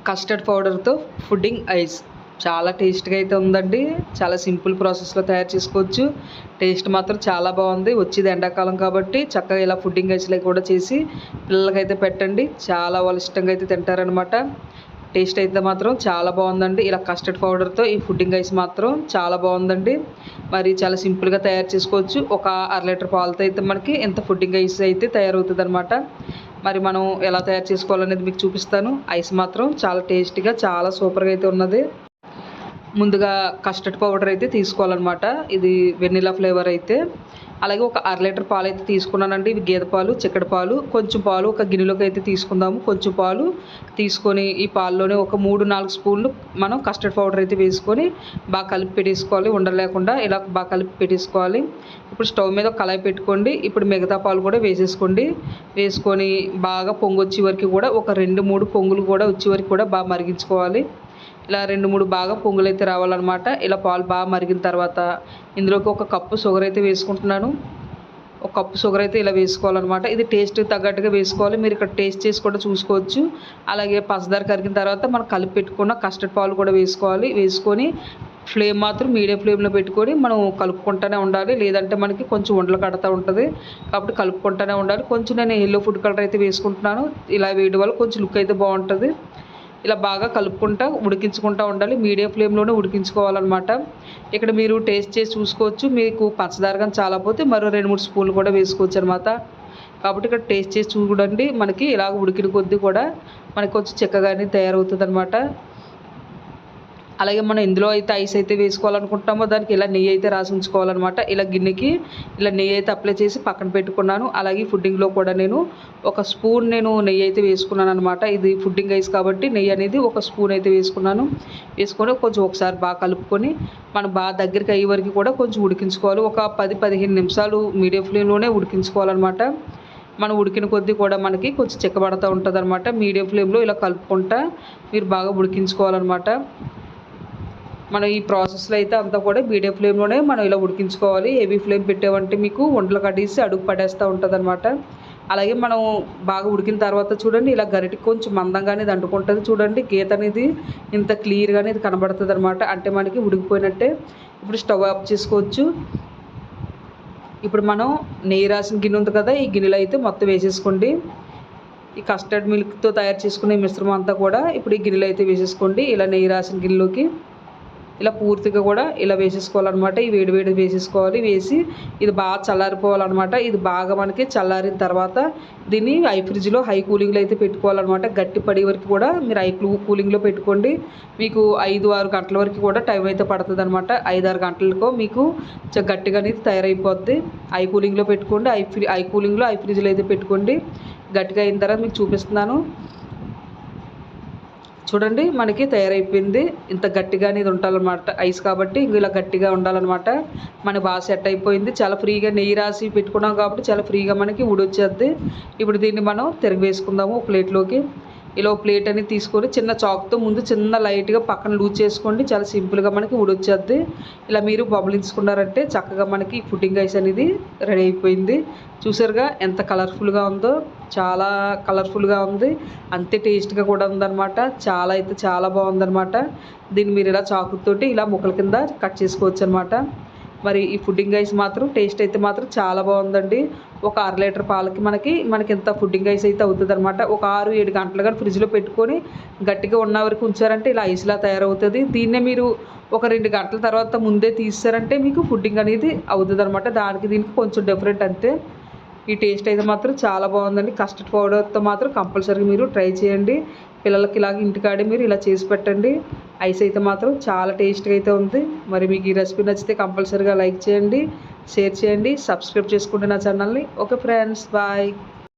Custard పౌడర్తో pudding ice చాలా టేస్ట్గా అయితే ఉందండి. చాలా సింపుల్ ప్రాసెస్లో తయారు చేసుకోవచ్చు. టేస్ట్ మాత్రం చాలా బాగుంది. వచ్చేది ఎండాకాలం కాబట్టి చక్కగా ఇలా పుడ్డింగ్ ఐస్లో కూడా చేసి పిల్లలకైతే పెట్టండి. చాలా వాళ్ళు ఇష్టంగా అయితే తింటారనమాట. టేస్ట్ అయితే మాత్రం చాలా బాగుందండి. ఇలా కస్టర్డ్ పౌడర్తో ఈ పుడ్డింగ్ ఐస్ మాత్రం చాలా బాగుందండి. మరి చాలా సింపుల్గా తయారు చేసుకోవచ్చు. ఒక అర లీటర్ పాలతో అయితే మనకి ఎంత పుడ్డింగ్ ఐస్ అయితే తయారవుతుంది అనమాట. మరి మనం ఎలా తయారు చేసుకోవాలనేది మీకు చూపిస్తాను. ఐస్ మాత్రం చాలా టేస్టీగా చాలా సూపర్గా అయితే ఉన్నది. ముందుగా కస్టర్డ్ పౌడర్ అయితే తీసుకోవాలన్నమాట. ఇది వెనిలా ఫ్లేవర్ అయితే. అలాగే ఒక అర లీటర్ పాలు అయితే తీసుకున్నానండి. ఇవి గేదె పాలు, చిక్కడి పాలు. కొంచెం పాలు ఒక గిన్నెలోకి అయితే తీసుకుందాము. కొంచెం పాలు తీసుకొని ఈ పాల్లోనే ఒక 3-4 స్పూన్లు మనం కస్టర్డ్ పౌడర్ అయితే వేసుకొని బాగా కలిపి పెట్టేసుకోవాలి. ఉండలేకుండా ఇలా బాగా కలిపి పెట్టేసుకోవాలి. ఇప్పుడు స్టవ్ మీద ఒక కళాయి పెట్టుకోండి. ఇప్పుడు మిగతా పాలు కూడా వేసేసుకోండి. వేసుకొని బాగా పొంగు వచ్చే వరకు కూడా ఒక 2-3 పొంగులు కూడా వచ్చే వరకు కూడా బాగా మరిగించుకోవాలి. ఇలా 2-3 బాగా పొంగులు అయితే రావాలన్నమాట. ఇలా పాలు బాగా మరిగిన తర్వాత ఇందులోకి ఒక కప్పు షుగర్ అయితే వేసుకుంటున్నాను. ఒక కప్పు షుగర్ అయితే ఇలా వేసుకోవాలన్నమాట. ఇది టేస్ట్ తగ్గట్టుగా వేసుకోవాలి. మీరు ఇక్కడ టేస్ట్ చేసి కూడా చూసుకోవచ్చు. అలాగే పంచదార కరిగిన తర్వాత మనం కలిపి పెట్టుకున్న కస్టర్డ్ పాలు కూడా వేసుకోవాలి. వేసుకొని ఫ్లేమ్ మాత్రం మీడియం ఫ్లేమ్లో పెట్టుకొని మనం కలుపుకుంటూనే ఉండాలి. లేదంటే మనకి కొంచెం ఉండలు కడతా ఉంటుంది. కాబట్టి కలుపుకుంటూనే ఉండాలి. కొంచెం నేను ఎల్లో ఫుడ్ కలర్ అయితే వేసుకుంటున్నాను. ఇలా వేయడం వల్ల కొంచెం లుక్ అయితే బాగుంటుంది. ఇలా బాగా కలుపుకుంటా ఉడికించుకుంటూ ఉండాలి. మీడియం ఫ్లేమ్లోనే ఉడికించుకోవాలన్నమాట. ఇక్కడ మీరు టేస్ట్ చేసి చూసుకోవచ్చు. మీకు పంచదార కానీ చాలా పోతే మరో 2-3 స్పూన్లు కూడా వేసుకోవచ్చు అనమాట. కాబట్టి ఇక్కడ టేస్ట్ చేసి చూడండి. మనకి ఇలాగ ఉడికిన కొద్దీ కూడా మనకి కొంచెం చిక్కగానే తయారవుతుంది అనమాట. అలాగే మనం ఎందులో అయితే ఐస్ అయితే వేసుకోవాలనుకుంటామో దానికి ఇలా నెయ్యి అయితే రాసి ఉంచుకోవాలన్నమాట. ఇలా గిన్నెకి ఇలా నెయ్యి అయితే అప్లై చేసి పక్కన పెట్టుకున్నాను. అలాగే ఫుడ్డింగ్లో కూడా నేను ఒక స్పూన్ నెయ్యి అయితే వేసుకున్నాను అనమాట. ఇది ఫుడ్డింగ్ ఐస్ కాబట్టి నెయ్యి అనేది ఒక స్పూన్ అయితే వేసుకున్నాను. వేసుకొని కొంచెం ఒకసారి బాగా కలుపుకొని మనం బాగా దగ్గరికి అయ్యే వరకు కూడా కొంచెం ఉడికించుకోవాలి. ఒక 10-15 నిమిషాలు మీడియం ఫ్లేమ్లోనే ఉడికించుకోవాలన్నమాట. మనం ఉడికిన కొద్దీ కూడా మనకి కొంచెం చిక్కబడుతూ ఉంటుంది అనమాట. మీడియం ఫ్లేమ్లో ఇలా కలుపుకుంటా మీరు బాగా ఉడికించుకోవాలన్నమాట. మనం ఈ ప్రాసెస్లో అయితే అంతా కూడా మీడియం ఫ్లేమ్లోనే మనం ఇలా ఉడికించుకోవాలి. హెవీ ఫ్లేమ్ పెట్టామంటే మీకు వంటలు కట్టేసి అడుగు పడేస్తూ ఉంటుంది అనమాట. అలాగే మనం బాగా ఉడికిన తర్వాత చూడండి ఇలా గరిటెకి కొంచెం మందంగానే అంటుకుంటుంది. చూడండి గీత అనేది ఇంత క్లియర్గానే ఇది కనబడుతుంది అనమాట. అంటే మనకి ఉడికిపోయినట్టే. ఇప్పుడు స్టవ్ ఆఫ్ చేసుకోవచ్చు. ఇప్పుడు మనం నెయ్యి రాసిన గిన్నె ఉంది కదా, ఈ గిన్నెలో అయితే మొత్తం వేసేసుకోండి. ఈ కస్టర్డ్ మిల్క్తో తయారు చేసుకునే మిశ్రమం అంతా కూడా ఇప్పుడు ఈ గిన్నెలో అయితే వేసేసుకోండి. ఇలా నెయ్యి రాసిన గిన్నెలోకి ఇలా పూర్తిగా కూడా ఇలా వేసేసుకోవాలన్నమాట. ఈ వేడి వేసేసుకోవాలి. వేసి ఇది బాగా చల్లారిపోవాలన్నమాట. ఇది బాగా మనకి చల్లారిన తర్వాత దీన్ని ఫ్రిడ్జ్లో హై కూలింగ్లో అయితే పెట్టుకోవాలన్నమాట. గట్టి పడే వరకు కూడా మీరు కూలింగ్లో పెట్టుకోండి. మీకు 5-6 గంటల వరకు కూడా టైం అయితే పడుతుంది అనమాట. 5-6 గంటలకు మీకు గట్టిగా అనేది తయారైపోద్ది. హై కూలింగ్లో పెట్టుకోండి. హై కూలింగ్లో ఫ్రిడ్జ్లో అయితే పెట్టుకోండి. గట్టిగా అయిన తర్వాత మీకు చూపిస్తున్నాను. చూడండి మనకి తయారైపోయింది. ఇంత గట్టిగానే ఇది ఉండాలన్నమాట. ఐస్ కాబట్టి ఇలా గట్టిగా ఉండాలన్నమాట. మనకి బాగా సెట్ అయిపోయింది. చాలా ఫ్రీగా నెయ్యి రాసి పెట్టుకున్నాం కాబట్టి చాలా ఫ్రీగా మనకి ఊడొచ్చేద్ది. ఇప్పుడు దీన్ని మనం తిరగవేసుకుందాము ప్లేట్లోకి. ఇలా ప్లేట్ అనేది తీసుకొని చిన్న చాక్తో ముందు చిన్న లైట్గా పక్కన లూజ్ చేసుకోండి. చాలా సింపుల్గా మనకి ఊడొచ్చేద్ది. ఇలా మీరు బబులించుకున్నారంటే చక్కగా మనకి పుడ్డింగ్ ఐస్ అనేది రెడీ అయిపోయింది. చూసారుగా ఎంత కలర్ఫుల్గా ఉందో. చాలా కలర్ఫుల్గా ఉంది. అంతే టేస్ట్గా కూడా ఉందన్నమాట. చాలా అయితే చాలా బాగుందన్నమాట. దీన్ని మీరు ఇలా చాకుతోటి ఇలా ముక్కల కింద కట్ చేసుకోవచ్చు అనమాట. మరి ఈ పుడ్డింగ్ ఐస్ మాత్రం టేస్ట్ అయితే మాత్రం చాలా బాగుందండి. ఒక అర లీటర్ పాలకి మనకి ఇంత పుడ్డింగ్ ఐస్ అయితే అవుతుంది అనమాట. ఒక 6-7 గంటలు కానీ ఫ్రిడ్జ్లో పెట్టుకొని గట్టిగా ఉన్న వరకు ఉంచారంటే ఇలా ఐస్లా తయారవుతుంది. దీన్నే మీరు ఒక 2 గంటల తర్వాత ముందే తీసారంటే మీకు పుడ్డింగ్ అనేది అవుతుంది అనమాట. దానికి దీనికి కొంచెం డిఫరెంట్ అంతే. ఈ టేస్ట్ అయితే మాత్రం చాలా బాగుందండి. కస్టర్డ్ పౌడర్తో మాత్రం కంపల్సరీగా మీరు ట్రై చేయండి. పిల్లలకి ఇలాగ ఇంటికాడే మీరు ఇలా చేసి పెట్టండి. ఐస్ అయితే మాత్రం చాలా టేస్ట్గా అయితే ఉంది. మరి మీకు ఈ రెసిపీ నచ్చితే కంపల్సరీగా లైక్ చేయండి, షేర్ చేయండి, సబ్స్క్రైబ్ చేసుకోండి నా ఛానల్ని. Okay friends, bye.